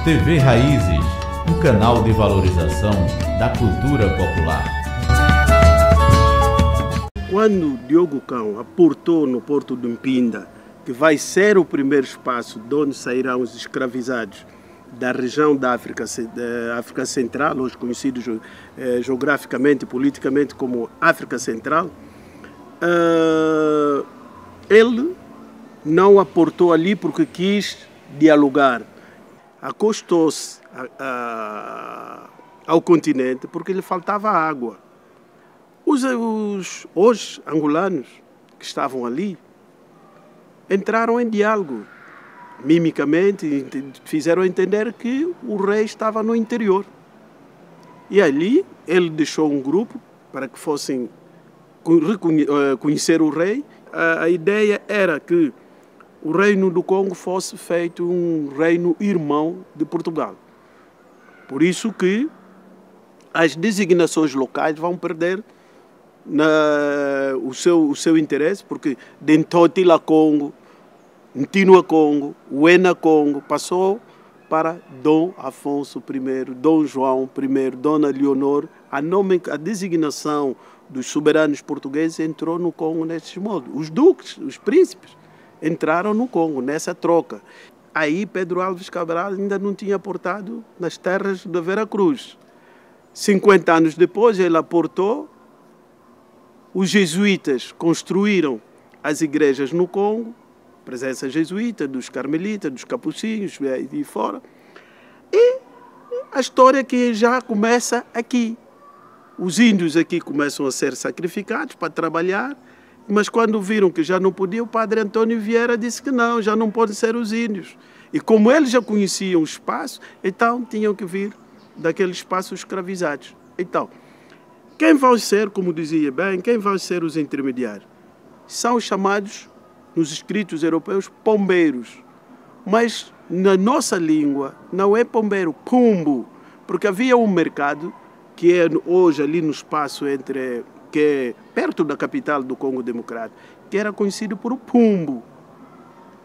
TV Raízes, um canal de valorização da cultura popular. Quando Diogo Cão aportou no porto de Mpinda, que vai ser o primeiro espaço de onde sairão os escravizados da região da África Central, hoje conhecido geograficamente e politicamente como África Central, ele não aportou ali porque quis dialogar. Acostou-se ao continente porque lhe faltava água. Os angolanos que estavam ali entraram em diálogo, mimicamente, fizeram entender que o rei estava no interior. E ali ele deixou um grupo para que fossem conhecer o rei. A ideia era que o reino do Congo fosse feito um reino irmão de Portugal. Por isso que as designações locais vão perder o seu interesse, porque Dentotila Congo, Ntinua Congo, Uena Congo, passou para Dom Afonso I, Dom João I, Dona Leonor. A designação dos soberanos portugueses entrou no Congo nesses modos. Os duques, os príncipes, entraram no Congo nessa troca. Aí Pedro Álvares Cabral ainda não tinha aportado nas terras da Veracruz. 50 anos depois ele aportou. Os jesuítas construíram as igrejas no Congo, presença jesuíta, dos carmelitas, dos capuchinhos e fora. E a história que já começa aqui. Os índios aqui começam a ser sacrificados para trabalhar, mas quando viram que já não podia, o padre Antônio Vieira disse que não, já não podem ser os índios. E como eles já conheciam o espaço, então tinham que vir daquele espaço escravizados. Então, quem vão ser, como dizia bem, quem vão ser os intermediários? São os chamados, nos escritos europeus, pombeiros. Mas na nossa língua não é pombeiro, pombo, porque havia um mercado que é hoje ali no espaço que é perto da capital do Congo Democrático, que era conhecido por pombo.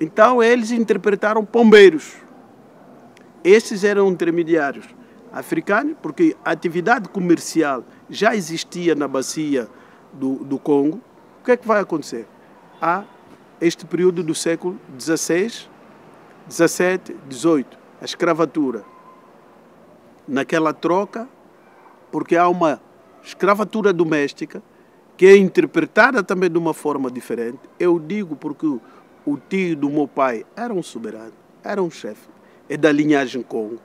Então eles interpretaram pombeiros. Esses eram intermediários africanos, porque a atividade comercial já existia na bacia do Congo. O que é que vai acontecer? Há este período do século XVI, XVII, XVIII, a escravatura. Naquela troca, porque há uma escravatura doméstica que é interpretada também de uma forma diferente. Eu digo porque o tio do meu pai era um soberano, era um chefe, é da linhagem Congo.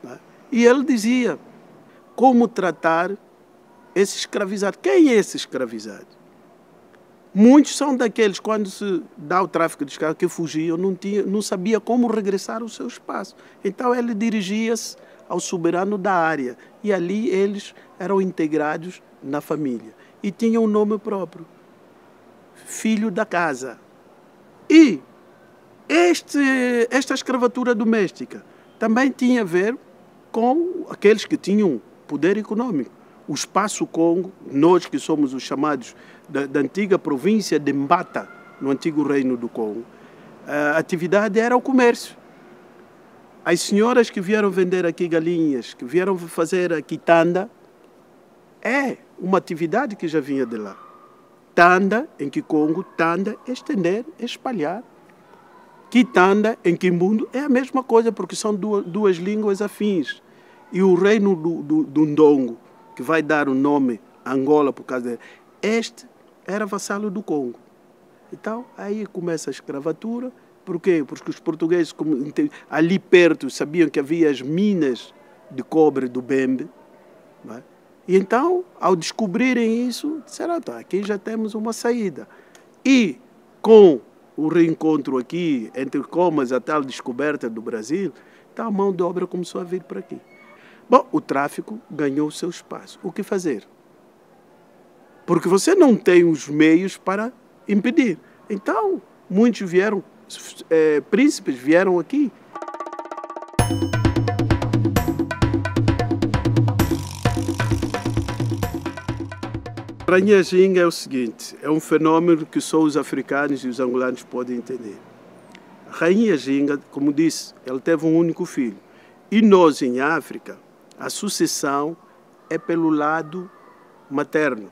Né? E ele dizia como tratar esse escravizado. Quem é esse escravizado? Muitos são daqueles, quando se dá o tráfico de escravos, que fugiam, não sabia como regressar ao seu espaço. Então ele dirigia-se ao soberano da área. E ali eles eram integrados na família. E tinham um nome próprio. Filho da casa. E esta escravatura doméstica também tinha a ver com aqueles que tinham poder econômico. O espaço Congo, nós que somos os chamados da antiga província de Mbata, no antigo reino do Congo, a atividade era o comércio. As senhoras que vieram vender aqui galinhas, que vieram fazer aqui tanda, é uma atividade que já vinha de lá. Tanda, em Kikongo, tanda é estender, é espalhar. Kitanda, em Kimbundo, é a mesma coisa, porque são duas línguas afins. E o reino do Ndongo, que vai dar o nome Angola por causa dele, este era vassalo do Congo. Então, aí começa a escravatura. Por quê? Porque os portugueses, ali perto, sabiam que havia as minas de cobre do Bembe. Não é? E então, ao descobrirem isso, disseram, tá, aqui já temos uma saída. E com o reencontro aqui, entre comas, a tal descoberta do Brasil, então a mão de obra começou a vir para aqui. Bom, o tráfico ganhou o seu espaço. O que fazer? Porque você não tem os meios para impedir. Então, muitos vieram, príncipes vieram aqui. Rainha Ginga é o seguinte, é um fenômeno que só os africanos e os angolanos podem entender. A Rainha Ginga, como disse, ela teve um único filho. E nós, em África, a sucessão é pelo lado materno.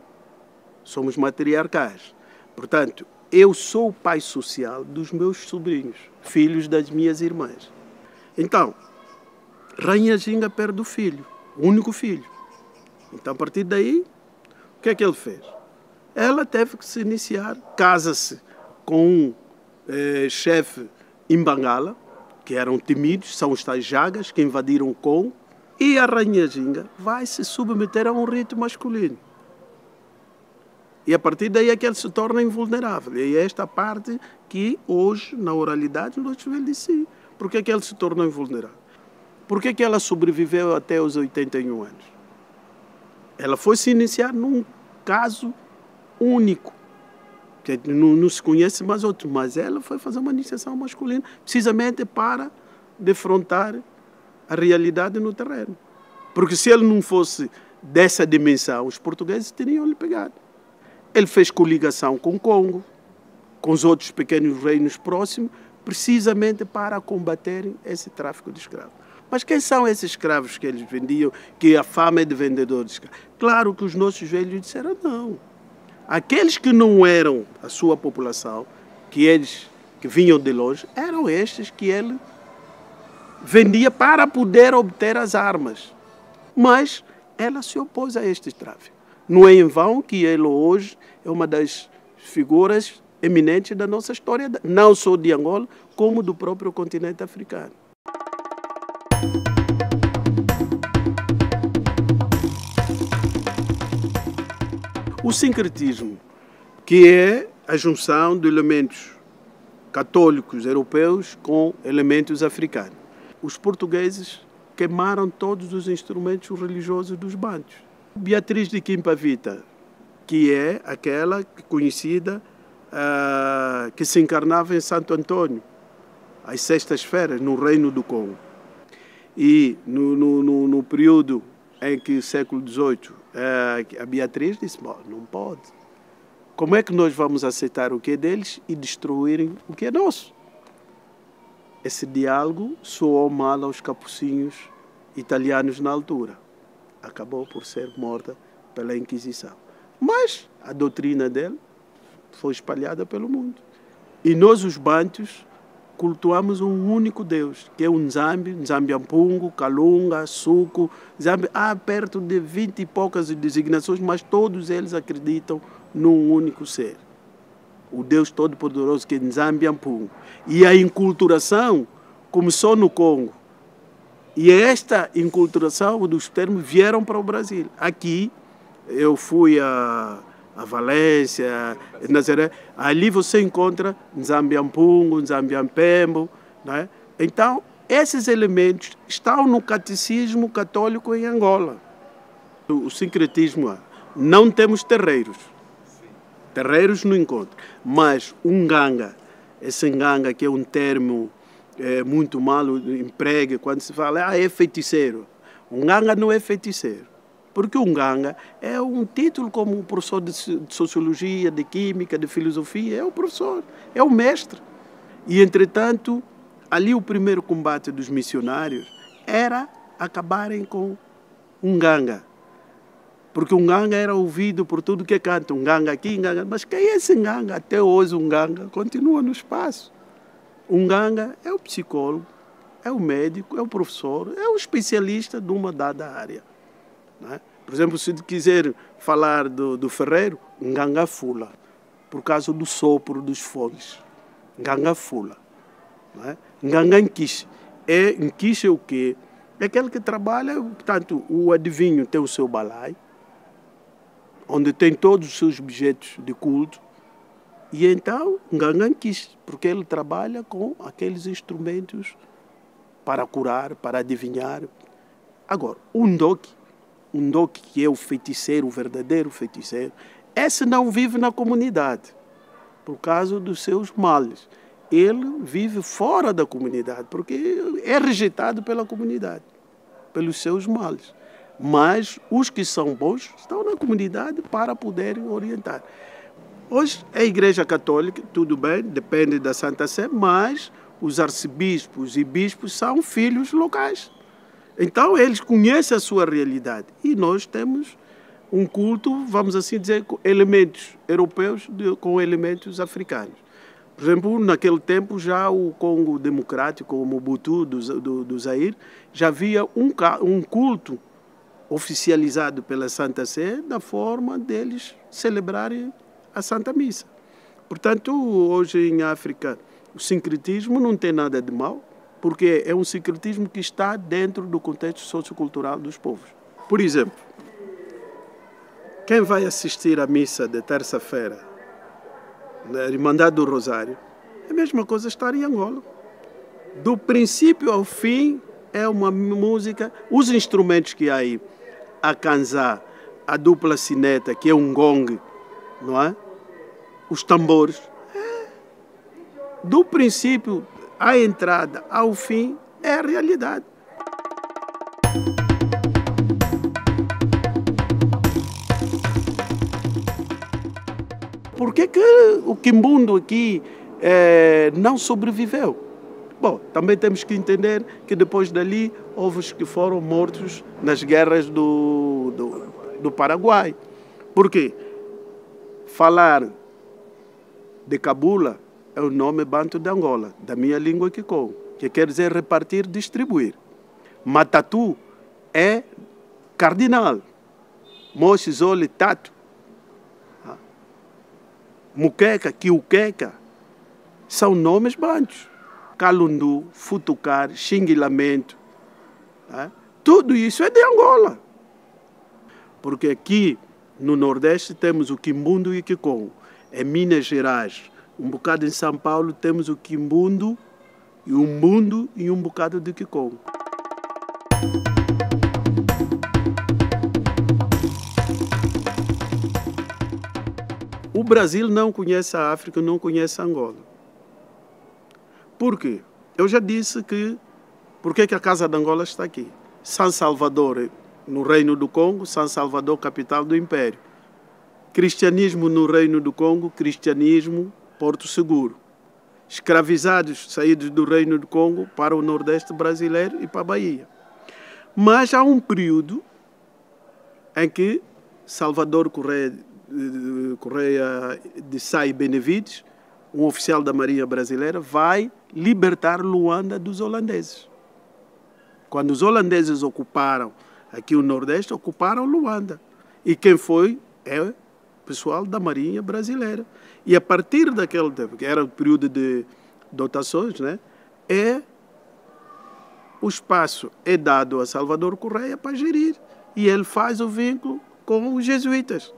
Somos matriarcais. Portanto, eu sou o pai social dos meus sobrinhos, filhos das minhas irmãs. Então, Rainha Ginga perde o filho, o único filho. Então, a partir daí, o que é que ele fez? Ela teve que se iniciar, casa-se com um chefe em Bangala, que eram temidos, são os tais Jagas, que invadiram o Congo, e a Rainha Ginga vai se submeter a um rito masculino. E a partir daí é que ele se torna invulnerável. E é esta parte que hoje, na oralidade, nós devemos dizer. Por que é que ele se tornou invulnerável? Por que é que ela sobreviveu até os 81 anos? Ela foi se iniciar num caso único, que não se conhece mais outro, mas ela foi fazer uma iniciação masculina precisamente para defrontar a realidade no terreno. Porque se ele não fosse dessa dimensão, os portugueses teriam lhe pegado. Ele fez coligação com o Congo, com os outros pequenos reinos próximos, precisamente para combaterem esse tráfico de escravos. Mas quem são esses escravos que eles vendiam, que a fama é de vendedor de escravos? Claro que os nossos velhos disseram não. Aqueles que não eram a sua população, que vinham de longe, eram estes que ele vendia para poder obter as armas. Mas ela se opôs a este tráfico. Não é em vão que ele hoje é uma das figuras eminentes da nossa história, não só de Angola, como do próprio continente africano. O sincretismo, que é a junção de elementos católicos europeus com elementos africanos. Os portugueses queimaram todos os instrumentos religiosos dos bantos. Beatriz de Quimpavita, que é aquela conhecida que se encarnava em Santo Antônio, às sextas-feiras, no Reino do Congo. E no período em que, século XVIII, a Beatriz disse, não pode. Como é que nós vamos aceitar o que é deles e destruírem o que é nosso? Esse diálogo soou mal aos capucinhos italianos na altura. Acabou por ser morta pela Inquisição. Mas a doutrina dele foi espalhada pelo mundo. E nós, os bantus, cultuamos um único Deus, que é o Nzambi, Nzambiampungu, Kalunga, Suco. Nzambi. Há perto de 20 e poucas designações, mas todos eles acreditam num único ser. O Deus Todo-Poderoso, que é Nzambiampungu. E a enculturação começou no Congo. E esta enculturação dos termos vieram para o Brasil. Aqui, eu fui a Valência, Nazaré, ali você encontra Nzambiampungu, Nzambiampembo, né? Então, esses elementos estão no catecismo católico em Angola. O sincretismo, não temos terreiros. Terreiros não encontro. Mas um nganga, esse nganga que é um termo muito mal emprego, quando se fala, é feiticeiro. Um nganga não é feiticeiro. Porque o nganga é um título como o professor de sociologia, de química, de filosofia, é o professor, é o mestre. E, entretanto, ali o primeiro combate dos missionários era acabarem com um nganga. Porque o nganga era ouvido por tudo que canta, um nganga aqui, um nganga. Mas quem é esse nganga? Até hoje o nganga continua no espaço. O nganga é o psicólogo, é o médico, é o professor, é o especialista de uma dada área. Né? Por exemplo, se quiser falar do ferreiro, nganga fula, por causa do sopro dos fones. Nganga fula. Né? Nganga nquiche. Nquiche é o quê? É aquele que trabalha, portanto, o adivinho tem o seu balai, onde tem todos os seus objetos de culto, e então, nganga nquiche, porque ele trabalha com aqueles instrumentos para curar, para adivinhar. Agora, um ndoki que é o feiticeiro, o verdadeiro feiticeiro, esse não vive na comunidade, por causa dos seus males. Ele vive fora da comunidade, porque é rejeitado pela comunidade, pelos seus males. Mas os que são bons estão na comunidade para poderem orientar. Hoje, a Igreja Católica, tudo bem, depende da Santa Sé, mas os arcebispos e bispos são filhos locais. Então, eles conhecem a sua realidade. E nós temos um culto, vamos assim dizer, com elementos europeus com elementos africanos. Por exemplo, naquele tempo, já o Congo Democrático, o Mobutu do Zaire, já havia um culto oficializado pela Santa Sé da forma deles celebrarem a Santa Missa. Portanto, hoje em África, o sincretismo não tem nada de mal, porque é um sincretismo que está dentro do contexto sociocultural dos povos. Por exemplo, quem vai assistir à missa de terça-feira na Irmandade do Rosário, é a mesma coisa estar em Angola. Do princípio ao fim, é uma música, os instrumentos que há aí, a kanzá, a dupla sineta, que é um gong, não é? Os tambores. Do princípio à entrada ao fim, é a realidade. Por que o quimbundo aqui não sobreviveu? Bom, também temos que entender que depois dali houve os que foram mortos nas guerras do Paraguai. Por quê? Falar de cabula é o nome banto de Angola, da minha língua Kikongo, que quer dizer repartir, distribuir. Matatu é cardinal. Mochizole, tatu. Muqueca, Kiuqueca, são nomes bantos. Calundu, Futucar, Xinguilamento. Tudo isso é de Angola. Porque aqui no Nordeste temos o Quimbundo e o Kikongo. Em Minas Gerais, um bocado em São Paulo, temos o Quimbundo e o Umbundo e um bocado de Kikongo. O Brasil não conhece a África, não conhece a Angola. Por quê? Eu já disse que... Por que a Casa de Angola está aqui? São Salvador, no Reino do Congo, São Salvador, capital do Império. Cristianismo no Reino do Congo, cristianismo, Porto Seguro. Escravizados, saídos do Reino do Congo para o Nordeste brasileiro e para a Bahia. Mas há um período em que Salvador Correia de Sá e Benevides, um oficial da Marinha Brasileira, vai libertar Luanda dos holandeses. Quando os holandeses ocuparam aqui o Nordeste, ocuparam Luanda. E quem foi é o pessoal da Marinha Brasileira. E a partir daquele tempo, que era o período de dotações, né, o espaço é dado a Salvador Correia para gerir. E ele faz o vínculo com os jesuítas.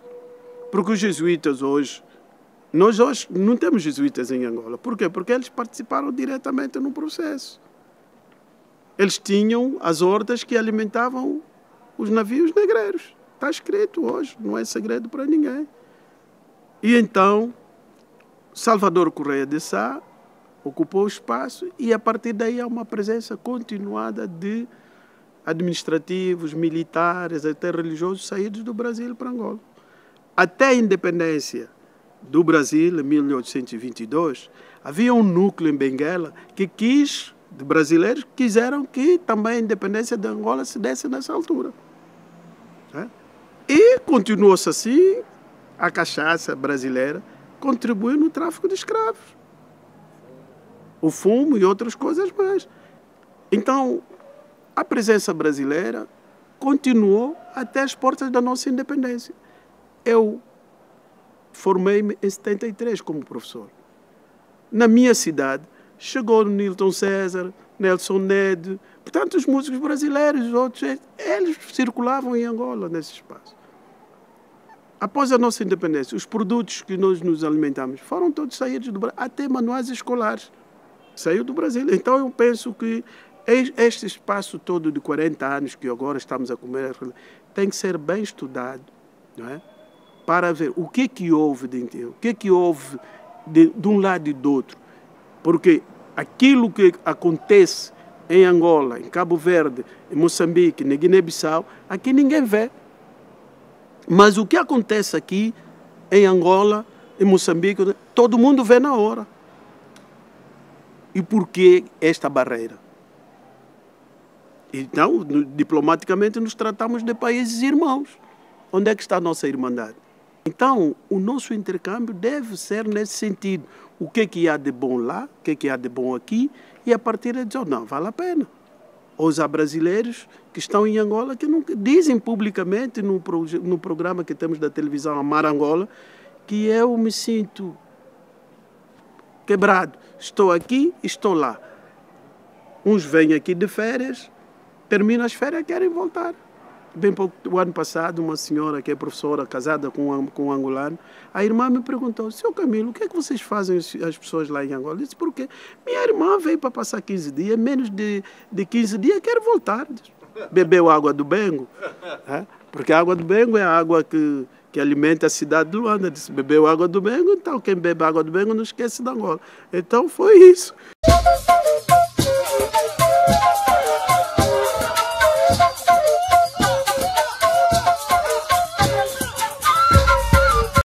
Porque os jesuítas hoje... Nós hoje não temos jesuítas em Angola. Por quê? Porque eles participaram diretamente no processo. Eles tinham as hordas que alimentavam os navios negreiros. Está escrito hoje, não é segredo para ninguém. E então, Salvador Correia de Sá ocupou o espaço e a partir daí há uma presença continuada de administrativos, militares, até religiosos saídos do Brasil para Angola. Até a independência do Brasil, em 1822, havia um núcleo em Benguela que de brasileiros quiseram que também a independência de Angola se desse nessa altura. E continuou-se assim, a cachaça brasileira contribuiu no tráfico de escravos. O fumo e outras coisas mais. Então, a presença brasileira continuou até as portas da nossa independência. Eu formei-me em 73 como professor. Na minha cidade, chegou Nilton César, Nelson Ned, portanto, os músicos brasileiros, outros, eles circulavam em Angola, nesse espaço. Após a nossa independência, os produtos que nós nos alimentamos foram todos saídos do Brasil, até manuais escolares, saiu do Brasil. Então, eu penso que este espaço todo de 40 anos que agora estamos a comer, tem que ser bem estudado, não é? Para ver o que houve o que houve de um lado e do outro. Porque aquilo que acontece em Angola, em Cabo Verde, em Moçambique, na Guiné-Bissau, aqui ninguém vê. Mas o que acontece aqui em Angola, em Moçambique, todo mundo vê na hora. E por que esta barreira? Então, diplomaticamente, nos tratamos de países irmãos. Onde é que está a nossa irmandade? Então, o nosso intercâmbio deve ser nesse sentido. O que há de bom lá, o que há de bom aqui, e a partir de dizer, não, vale a pena. Os brasileiros que estão em Angola, que não, dizem publicamente no programa que temos da televisão Amar Angola, que eu me sinto quebrado. Estou aqui, estou lá. Uns vêm aqui de férias, terminam as férias e querem voltar. Bem pouco, o ano passado, uma senhora que é professora, casada com um angolano, a irmã me perguntou, seu Camilo, o que é que vocês fazem as pessoas lá em Angola? Eu disse, por quê? Minha irmã veio para passar 15 dias, menos de 15 dias quer voltar. Bebeu água do Bengo, porque a água do Bengo é a água que alimenta a cidade de Luanda. Disse, bebeu água do Bengo, então quem bebe água do Bengo não esquece da Angola. Então foi isso.